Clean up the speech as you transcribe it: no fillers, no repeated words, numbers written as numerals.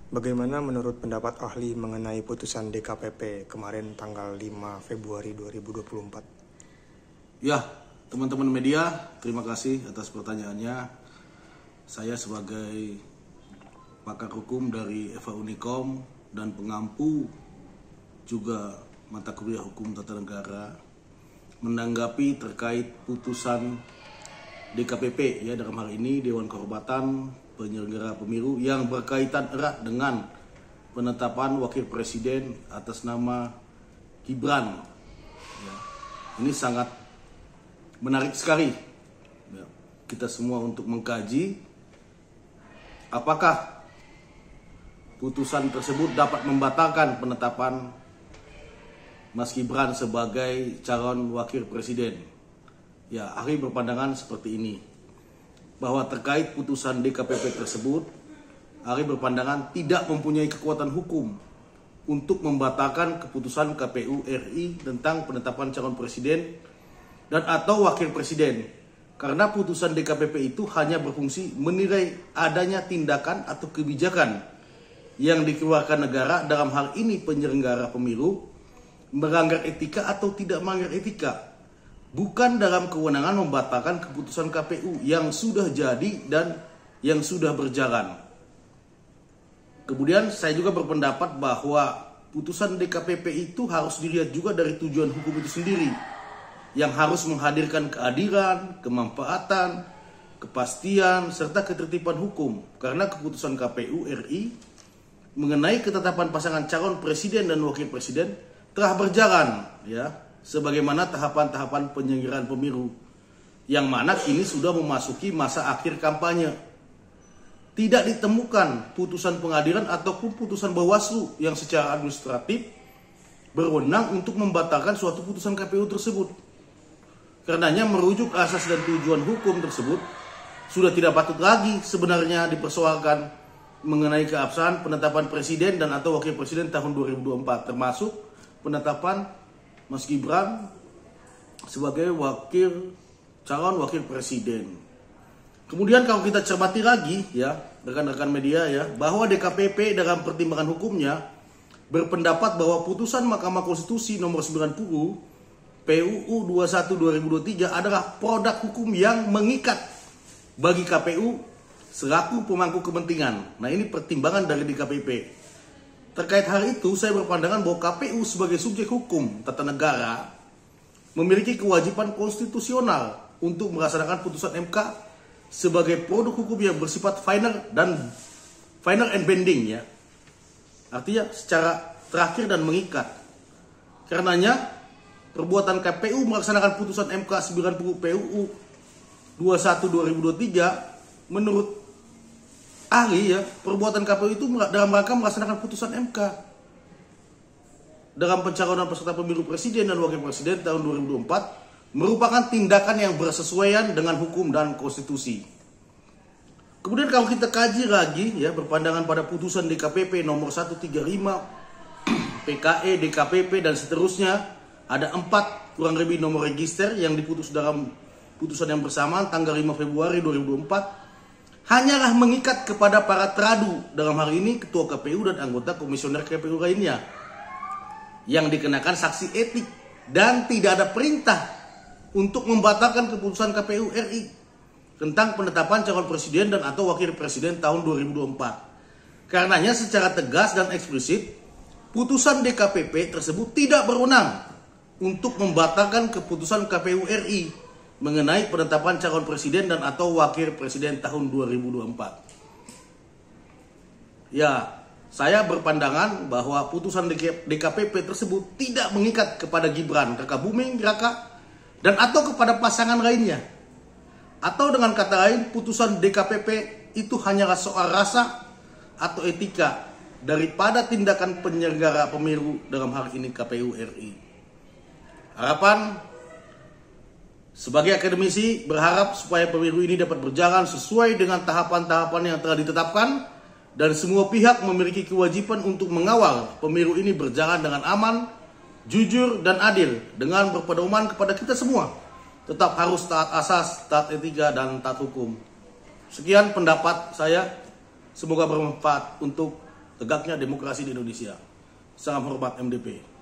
Bagaimana menurut pendapat ahli mengenai putusan DKPP kemarin tanggal 5 Februari 2024? Ya, teman-teman media, terima kasih atas pertanyaannya. Saya sebagai pakar hukum dari FH Unikom dan pengampu juga mata kuliah hukum tata negara menanggapi terkait putusan DKPP, ya, dalam hal ini Dewan Kehormatan Penyelenggara Pemilu yang berkaitan erat dengan penetapan wakil presiden atas nama Gibran. Ya, ini sangat menarik sekali, ya, kita semua untuk mengkaji apakah putusan tersebut dapat membatalkan penetapan Mas Gibran sebagai calon wakil presiden. Ya, ahli berpandangan seperti ini, bahwa terkait putusan DKPP tersebut, ahli berpandangan tidak mempunyai kekuatan hukum untuk membatalkan keputusan KPU RI tentang penetapan calon presiden dan atau wakil presiden, karena putusan DKPP itu hanya berfungsi menilai adanya tindakan atau kebijakan yang dikeluarkan negara, dalam hal ini penyelenggara pemilu, melanggar etika atau tidak melanggar etika, bukan dalam kewenangan membatalkan keputusan KPU yang sudah jadi dan yang sudah berjalan. Kemudian saya juga berpendapat bahwa putusan DKPP itu harus dilihat juga dari tujuan hukum itu sendiri, yang harus menghadirkan keadilan, kemanfaatan, kepastian, serta ketertiban hukum. Karena keputusan KPU RI mengenai ketetapan pasangan calon presiden dan wakil presiden telah berjalan, ya, sebagaimana tahapan-tahapan penyelenggaraan pemilu, yang mana kini sudah memasuki masa akhir kampanye. Tidak ditemukan putusan pengadilan ataupun putusan Bawaslu yang secara administratif berwenang untuk membatalkan suatu putusan KPU tersebut. Karenanya merujuk asas dan tujuan hukum tersebut sudah tidak patut lagi sebenarnya dipersoalkan mengenai keabsahan penetapan presiden dan atau wakil presiden tahun 2024, termasuk penetapan Mas Gibran sebagai calon wakil presiden. Kemudian kalau kita cermati lagi, ya, rekan-rekan media, ya, bahwa DKPP dalam pertimbangan hukumnya berpendapat bahwa putusan Mahkamah Konstitusi nomor 90 PUU 21/2023 adalah produk hukum yang mengikat bagi KPU selaku pemangku kepentingan. Nah, ini pertimbangan dari DKPP. Terkait hal itu, saya berpandangan bahwa KPU sebagai subjek hukum tata negara memiliki kewajiban konstitusional untuk melaksanakan putusan MK sebagai produk hukum yang bersifat final and binding, ya. Artinya secara terakhir dan mengikat. Karenanya perbuatan KPU melaksanakan putusan MK 90 PUU 21/2023 menurut ahli, ya, perbuatan KPU itu dalam rangka melaksanakan putusan MK dalam pencalonan peserta pemilu presiden dan wakil presiden tahun 2024 merupakan tindakan yang bersesuaian dengan hukum dan konstitusi. Kemudian kalau kita kaji lagi, ya, berpandangan pada putusan DKPP nomor 135 PKE DKPP dan seterusnya, ada 4 kurang lebih nomor register yang diputus dalam putusan yang bersamaan tanggal 5 Februari 2024 hanyalah mengikat kepada para teradu, dalam hal ini ketua KPU dan anggota komisioner KPU lainnya, yang dikenakan sanksi etik dan tidak ada perintah untuk membatalkan keputusan KPU RI tentang penetapan calon presiden dan atau wakil presiden tahun 2024. Karenanya secara tegas dan eksplisit, putusan DKPP tersebut tidak berwenang untuk membatalkan keputusan KPU RI mengenai penetapan calon presiden dan atau wakil presiden tahun 2024. Ya, saya berpandangan bahwa putusan DKPP tersebut tidak mengikat kepada Gibran Rakabuming Raka dan atau kepada pasangan lainnya. Atau dengan kata lain, putusan DKPP itu hanyalah soal rasa atau etika daripada tindakan penyelenggara pemilu, dalam hal ini KPU RI. Harapan sebagai akademisi berharap supaya pemilu ini dapat berjalan sesuai dengan tahapan-tahapan yang telah ditetapkan dan semua pihak memiliki kewajiban untuk mengawal pemilu ini berjalan dengan aman, jujur, dan adil dengan berpedoman kepada kita semua. Tetap harus taat asas, taat etika, dan taat hukum. Sekian pendapat saya. Semoga bermanfaat untuk tegaknya demokrasi di Indonesia. Salam hormat MDP.